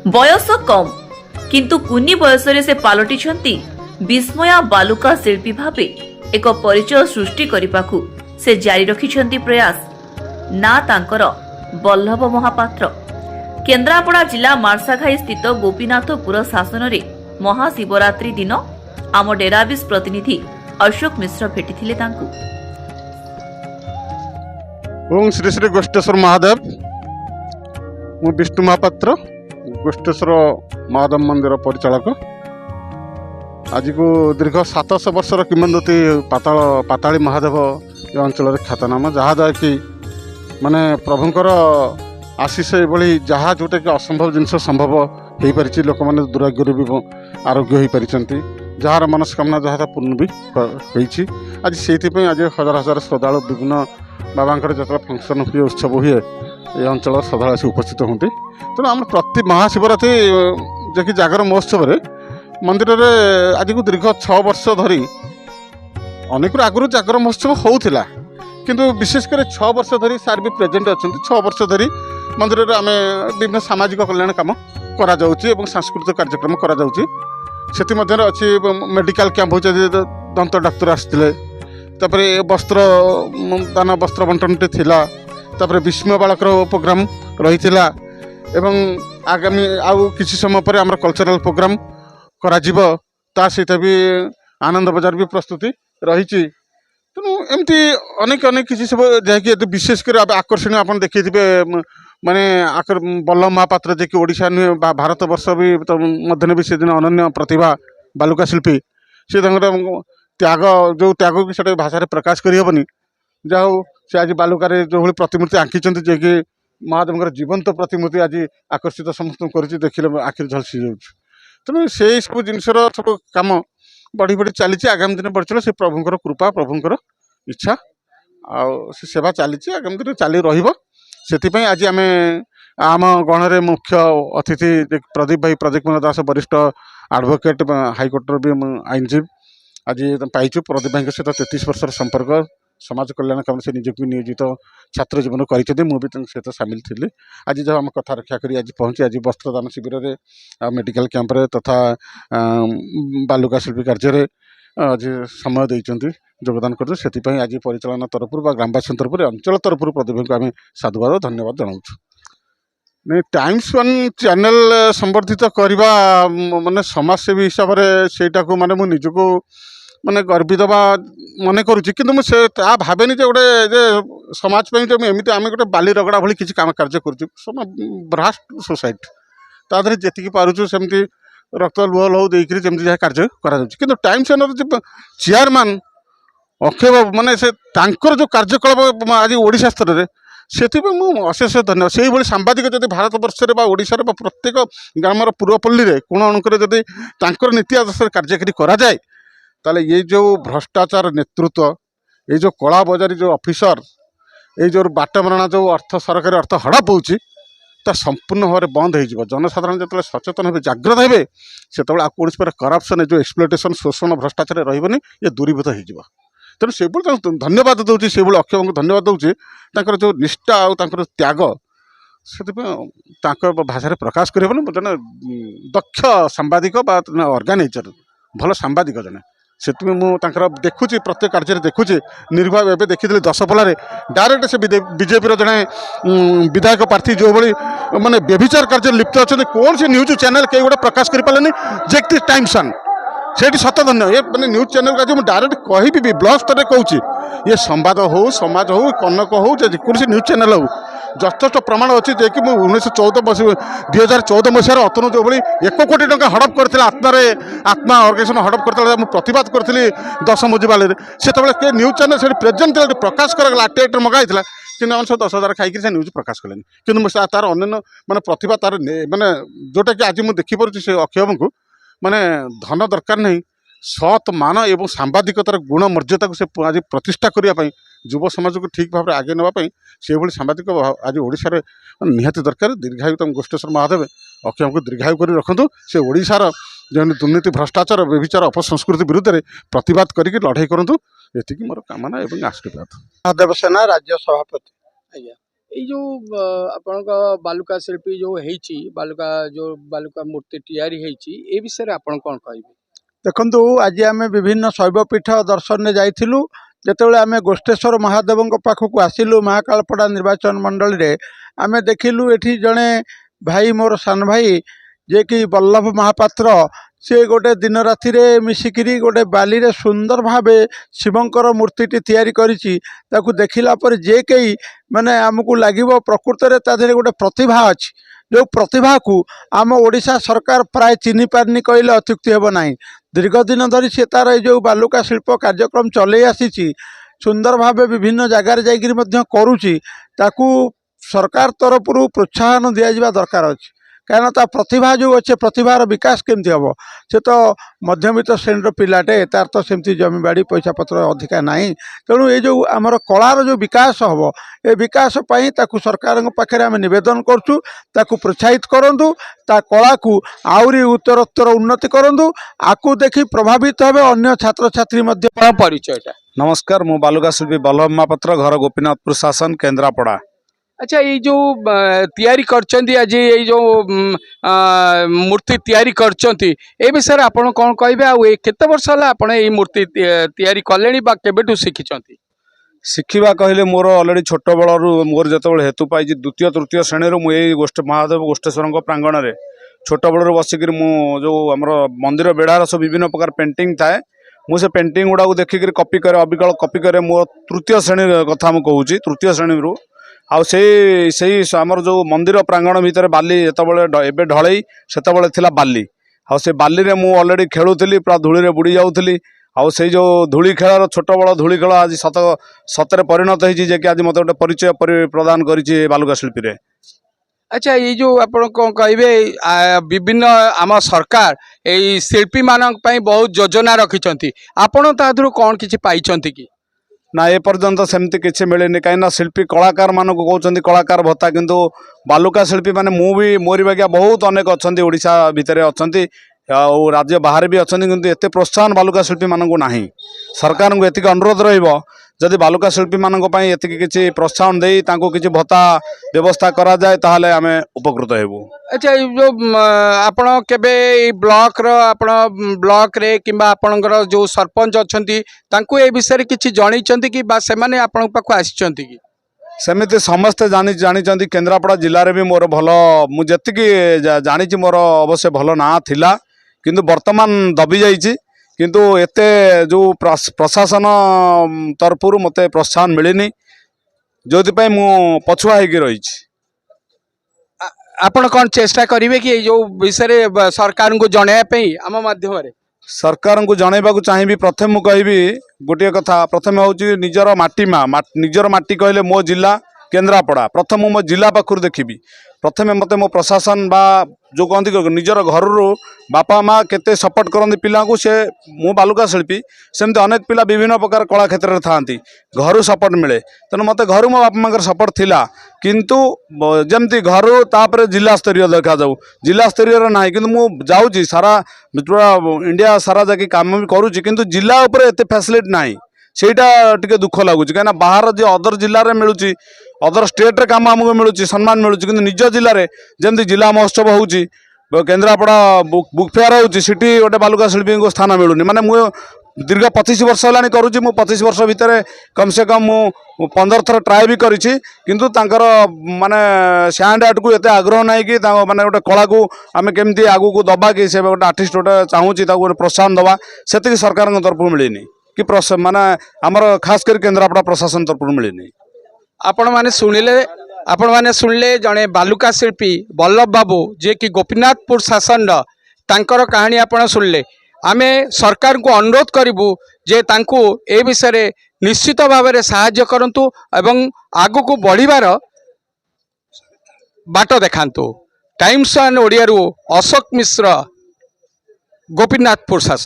बयस कम किंतु कुनी बयस से पालटिछंती विस्मया बालुका शिल्पी भावे एक परिचय सृष्टि करने से जारी रखिछंती प्रयास ना तांकर बल्लभ महापात्र। केन्द्रापड़ा जिला मार्साघाई स्थित गोपीनाथपुर शासन रे महाशिवरात्रि दिन आम डेराबिस प्रतिनिधि अशोक मिश्र भेटिथिले तांकु। ओम श्री श्री गोष्ठेश्वर महादेव मु विष्णु महापात्र गोष्ठेश्वर महादेव मंदिर परिचालक। आज को दीर्घ 700 वर्षर किंवदंती पाताली महादेव ये अंचल ख्यातनामा जहाँ कि माने प्रभुंकर आशीष ये जहाँ जोटा कि असंभव जिनस संभव हो पारि लोक मैंने दुराग्य भी आरोग्य हो पारि जार मनस्कामना जहाँ पूर्ण भी होती। आज से आज हजार हजार श्रद्धालु विभिन्न बाबांकर जो फंक्शन हुए उत्सव हुए ये अंचल श्रद्धालु आसी उपस्थित होती। तेणु आम प्रति महाशिवरात्रि जे कि जागर महोत्सव मंदिर में आज को दीर्घ 6 वर्ष धरी अनेक आगुरी जागर महोत्सव होता किंतु विशेषकर 6 वर्ष धरी सार भी प्रेजेंट अच्छा 6 वर्ष धरी मंदिर में आम विभिन्न सामाजिक कल्याण कम करा सांस्कृतिक कार्यक्रम करा अच्छी मेडिकल कैंप हो दंत डाक्तर आसते वस्त्र दान वस्त्र बंटन थिला विस्मय बालकर प्रोग्राम रही आगामी आउ किसी समय पर आम कल्चरल प्रोग्राम करा सहित भी आनंद बजार भी प्रस्तुति रही। तेणु एमती अनेक अनेक किसी सब जहाँकि विशेषकर आकर्षणीय आप देखिए माने बल्लभ महापात्र जे कि ओडिशा नुहे भारत वर्ष भी मध्य भी से दिन अनन्य प्रतिभा बालुका शिल्पी से त्याग जो त्याग कि भाषा प्रकाश करहबनी जाऊ से आज बालुकार जो भाई प्रतिमूर्ति आंकिंट जे कि महादेव जीवंत प्रतिमूर्ति आज आकर्षित समस्त कर देखिले आखिर झलसी जाऊँ। तेणु से सब जिनसर सब कम बढ़ी बढ़ी चली आगामी दिन बढ़ चलो से प्रभुंर कृपा प्रभुंर इच्छा से सेवा चली आगामी दिन चली रही। आज आम आम गणरे मुख्य अतिथि प्रदीप भाई प्रदीप कुमार दास वरिष्ठ एडवोकेट हाईकोर्टर भी आईनजीवी आज पाइचु। प्रदीप भाई सहित 33 वर्षर संपर्क समाज कल्याण काम से निजक भी नियोजित छात्र जीवन कर मुझे सहित सामिल थी। आज जब आम कथा रक्षा करी आज पहुँची आज वस्त्रदान शिविर में मेडिकल कैंप्रे तथा बालुका शिल्पी कार्य आज समय देते योगदान कर आज परिचालना तरफ ग्रामवासी तरफ अंचल तरफ प्रदीप को आम साधुवाद धन्यवाद जनाऊँ। नहीं टाइम्स वन चैनल संवर्धित करवा माने समाजसेवी हिसाब से माने मु निजको माने गर्वित बा मन करुच्ची कि मुझे भावे जे गोटे समाज जो एमती आम गोटे बाली रगड़ा भाई किसी काम कार्य करास्ट सोसाइटी तादे जी पार्चु सेमती रक्त लुह लहू देकर जमी जहाँ कार्य कर टाइम्स चैनल चेयरमैन अक्षय बाबू माने से जो कार्यकलाप आज ओडिशा स्तर में से अशेष धन्यवाद। से भाई सांबादिक जब भारत वर्ष ओडिशा प्रत्येक ग्रामर पूर्वपल्ली में कोण अणुकर जब नीति आदर्श कार्यकारी कराए ताले ये जो भ्रष्टाचार नेतृत्व ये जो कला बजारी जो ऑफिसर ये जो बाटमरणा जो अर्थ सरकारी अर्थ हड़प होची संपूर्ण भाव में बंद हो जनसाधारण जो सचेतन हे जागृत हे से कौन पर करप्शन जो एक्सप्लोटेशन शोषण भ्रष्टाचार रही ये दूरीभूत हो। तेणु से धन्यवाद दूसरी से अक्षय को धन्यवाद दूसरी जो निष्ठा और त्याग से भाषा प्रकाश कर जन दक्ष सांबादिक ऑर्गेनाइजर भल सांबादिक जन से मुझे देखुची प्रत्येक कार्य देखुची निर्भय एवं देखी 10पल्ला डायरेक्ट से बीजेपी जड़े विधायक प्रार्थी जो भाई माने व्यभिचार कार्य लिप्त अच्छा कौन से न्यूज चैनल कई गोटे प्रकाश करें जे टाइम्स वन से सत धन्य ये मैंने न्यूज चैनल का डायरेक्ट कहि ब्लॉग स्तर में कहूँ ये संवाद हो समाज हो कनक हो जेको न्यूज चैनल हो यथेष प्रमाण अच्छी जे कि 2014 मसीहार अतनु जो भाई 1 कोटी टंका हड़प करते आत्मा ऑर्गेनाइजेशन हड़प करते प्रतिवाद करी 10 मुजिबाल से न्यूज चैनल से प्रेजेंट प्रकाश कराला आटे मगाई कि 10,000 खाई से न्यूज प्रकाश कले कि तार अन्य माने प्रतिभा तार माने जोटा कि आज मुझे देखिपुर से अक्षय को माने धन दरकार नहीं सत मान एवं सांबादिकतार गुण मर्यादा को से आज प्रतिष्ठा करने युव समाज को ठीक भाव में आगे नापी से भाई सांबादिक आज ओडिशा रे निहाती दरकार। दीर्घायु तुम गोष्ठेश्वर महादेव अक्षय को दीर्घायु कर रखु से ओडिशार जो दुर्नीति भ्रष्टाचार व्यभिचार अपसंस्कृति विरुद्ध में प्रतिवाद करके लड़ाई करूँ ये मोर कामना एवं आशीर्वाद। महादेव सेना राज्य सभापति। ଏଇ ଯୋଉ ଆପଣଙ୍କ ବାଲୁକା ଶିଳ୍ପୀ ଯୋଉ ହେଇଛି ବାଲୁକା ମୂର୍ତ୍ତି ତିଆରି ହେଇଛି ଏ ବିଷୟରେ ଆପଣ କଣ କହିବେ? ଦେଖନ୍ତୁ ଆଜି ଆମେ ବିଭିନ୍ନ ଶୈବପୀଠ ଦର୍ଶନରେ ଯାଇଥିଲୁ। ଯେତେବେଳେ ଆମେ ଗୋଷ୍ଠେଶ୍ୱର ମହାଦେବଙ୍କ ପାଖକୁ ଆସିଲୁ ମହାକାଳପଡ଼ା ନିର୍ବାଚନ ମଣ୍ଡଳୀରେ, ଆମେ ଦେଖିଲୁ ଏଠି ଜଣେ ଭାଇ, ମୋର ସାନ ଭାଇ ଯିଏକି ବଲ୍ଲଭ ମହାପାତ୍ର, ସେ ଗୋଟେ ଦିନ ରାତିରେ ମିଶିକିରି ଗୋଟେ ବାଲିରେ ସୁନ୍ଦର ଭାବେ ଶିବଙ୍କର ମୂର୍ତ୍ତିଟି ତିଆରି କରିଛି। ତାକୁ ଦେଖିଲା ପରେ ଯେ କେହି ମାନେ ଆମକୁ ଲାଗିବ ପ୍ରକୃତରେ ତା ଦେହରେ ଗୋଟେ ପ୍ରତିଭା ଅଛି। ଯେଉଁ ପ୍ରତିଭାକୁ ଆମ ଓଡ଼ିଶା ସରକାର ପ୍ରାୟ ଚିହ୍ନି ପାରିନି କହିଲେ ଅତ୍ୟୁକ୍ତି ହେବ ନାହିଁ। ଦୀର୍ଘ ଦିନ ଧରି ସେ ତାର ଏଇ ଯେଉଁ ବାଲୁକା ଶିଳ୍ପ କାର୍ଯ୍ୟକ୍ରମ ଚଲେଇ ଆସିଛି, ସୁନ୍ଦର ଭାବେ ବିଭିନ୍ନ ଜାଗାରେ ଯାଇକରି ମଧ୍ୟ କରୁଛି। ତାକୁ ସରକାର ତରଫରୁ ପ୍ରୋତ୍ସାହନ ଦିଆଯିବା ଦରକାର ଅଛି। କାରଣ ତା ପ୍ରତିଭା ଯେଉଁ ଅଛି, ପ୍ରତିଭାର ବିକାଶ କେମିତି ହେବ? ସେ ତ ମଧ୍ୟବିତ୍ତ ଶ୍ରେଣୀର ପିଲାଟେ, ତାର ତ ସେମିତି ଜମିବାଡ଼ି ପଇସା ପତ୍ର ଅଧିକା ନାହିଁ। ତେଣୁ ଏ ଯେଉଁ ଆମର କଳାର ଯେଉଁ ବିକାଶ ହେବ, ଏ ବିକାଶ ପାଇଁ ତାକୁ ସରକାରଙ୍କ ପାଖରେ ଆମେ ନିବେଦନ କରୁଛୁ, ତାକୁ ପ୍ରୋତ୍ସାହିତ କରନ୍ତୁ, ତା କଳାକୁ ଆହୁରି ଉତ୍ତରୋତ୍ତର ଉନ୍ନତି କରନ୍ତୁ। ଆକୁ ଦେଖି ପ୍ରଭାବିତ ହେବେ ଅନ୍ୟ ଛାତ୍ରଛାତ୍ରୀ ମଧ୍ୟ। ଆପଣ ପରିଚୟଟା? नमस्कार, मु बालुका शिल्पी बल्लभ महापात्र, घर गोपीनाथपुर शासन, केन्द्रापड़ा। अच्छा, ये जो तैयारी करचंती आज ये जो मूर्ति तैयारी करचंती ए विषय आपण कौन कहबे? आ केते वर्ष होला आपण ए मूर्ति तैयारी कलेनी बा केबेटू शिखिचंती? शिखिबा कहले मोर ऑलरेडी छोट बलरू मोर जतबेले हेतु पाई द्वितीय तृतीय श्रेणी मु ए महादेव गोष्ठेश्वर प्रांगण में छोट बलरू बसिक मु जो आमर मंदिर बेढ़ार सब विभिन्न प्रकार पेंटिंग थाए, मुझे पेंटिंग गुड़ा देखिक कॉपी करे, अविकल कॉपी करे। मो तृतीय श्रेणी कथा मुझे तृतीय श्रेणी रु आमर जो मंदिर प्रांगण भितर बाली एबे ढलई सेतबेले थिला बाली आ से बाली रे मु ऑलरेडी खेलुथली, पूरा धूली रे बुड़ी जाउथली। आउ से जो धूली खेलार छोट बड़ धूली खेल आज सतरे परिणत होती जे कि आज मत गोटे परिचय प्रदान करिछि बालुका शिल्पी रे। अच्छा, ये जो आपण कौन कहबे? विभिन्न आम सरकार ए शिल्पी मानक पई बहुत योजना रखिचंती, आपण तादरु कौन किछि पाइचंती कि ना? ए पर्यंत सेमती किछि मिलेनी, कहीं शिल्पी कलाकार मानक कहते कलाकार भत्ता, किंतु बालुका शिल्पी माने मु भी मोरी बागिया बहुत अनेक अच्छा ओडिशा भितर अच्छा और राज्य बाहर भी अच्छा, किंतु एते प्रोत्साहन बालुका शिल्पी मानक नाही। सरकार को एतिक अनुरोध रहिबो, जदि बालुका शिल्पी मानक पई एतिक किछि प्रोत्साहन देई तांको किछि भत्ता व्यवस्था करा जाए ताहले आमे उपकृत हेबु। अच्छा, ये जो आपण केबे ब्लॉक रो आपण ब्लॉक रे किंबा आपणकर जो सरपंच अछंती तांको ए विषय किछि जणैचंती कि बा से माने आपण पाखु आछंती कि? सेमिति समस्ते जानी केन्द्रापड़ा जिले में भी मोर भल मुझे जानी मोर अवश्य भल ना थिला, किंतु वर्तमान दबी जाइछि। किंतु एते जो प्रशासन तरफरु मते प्रोत्साहन मिलनी, जो मु पछुआ होगी रही। आपण कौन चेष्टा करिवे कि जो विषय सरकार को जणाया आम माध्यम रे? सरकार को जनवाक चाहिए। प्रथम मु कहबी गोटे कथा, प्रथम हूँ निजर माटी निजर माटी कहले मो जिला केन्द्रापड़ा। प्रथम मो जिला पाखर देखी, प्रथम मत मो प्रशासन बा जो कहती निजर घर बापा माँ केते सपोर्ट करती पिला को, से मु बालुका शिल्पी सेमती अनेक पिला विभिन्न प्रकार कला क्षेत्र में था घर सपोर्ट मिले। तेणु मत घर मो बापा माँ सपोर्ट थिला, किंतु जमती घर तापर जिला स्तरीय देखा जाऊ, जिला स्तरीय ना, कि मु जाऊँगी सारा पूरा इंडिया सारा जाकि काम भी करुँच, किंतु जिला उपरे एते फैसिलिटी नाही। सेटा टिके दुख लगुच, कहीं बाहर जो अदर जिले में मिलूँ, अदर स्टेट रे काम आमको मिलूँ, सम्मान मिलूँ, कि निज जिले में जमी जिला महोत्सव होउची, केन्द्रापड़ा बुक फेयर होउची, सिटी गोटे बालुका शिल्पी को स्थान मिलूनी। माने मु दीर्घ 25 वर्ष होलानी करूची, मु 25 वर्ष भितर कम से कम मु 15 थर ट्राए भी करिछि, किंतु तांकर माने स्टैंड आर्ट को एते आग्रह नाही कि माने गोटे कला को आमे केमती आगु को दबा कि से गोटे आर्टिस्ट गोटे चाहूची ताको प्रोत्साहन दबा, सेतिक सरकार तरफ मिलनी कि माने आमर खास कर केन्द्रापड़ा प्रशासन तरफ मिलनी। आपण माने सुनले जड़े बालुका शिल्पी बल्लभ बाबू जे कि गोपीनाथपुर शासन तांकर कहानी आपण सुनले। आमे सरकार को अनुरोध करिबु जे तांको ए विषय निश्चित भाव में साहाय्य करंतु एवं आगु को बढ़िबार बाट देखांतु। टाइम्स एंड ओडिया अशोक मिश्र, गोपीनाथपुर शासन।